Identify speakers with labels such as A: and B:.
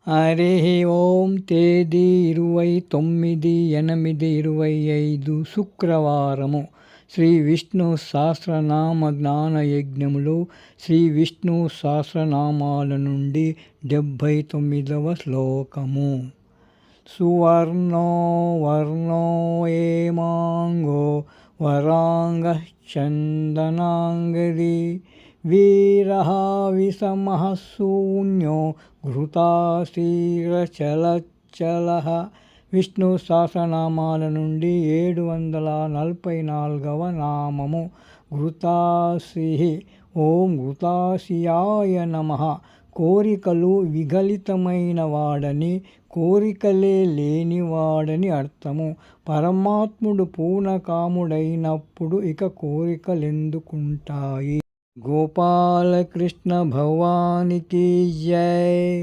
A: హరి ఓం. తేదీ 29/8/25 శుక్రవారము. శ్రీ విష్ణు సహస్రనామ జ్ఞాన యజ్ఞములో శ్రీ విష్ణు సహస్రనామాల నుండి 79వ శ్లోకము. సువర్ణో వర్ణో ఏమాంగో వరాంగః చందనాంగది వీరః విషమః శూన్యో ఘృతాశీర్షచలచ్చలః. విష్ణు సహస్రనామాల నుండి 744వ నామము. ఘృతాశిః. ఓం ఘృతాశయాయ నమః. కోరికలు విగలితమైన వాడని, కోరికలే లేనివాడని అర్థము. పరమాత్ముడు పూర్ణకాముడైనప్పుడు ఇక కోరికలెందుకుంటాయి? గోపాలకృష్ణ భగవానికి జై.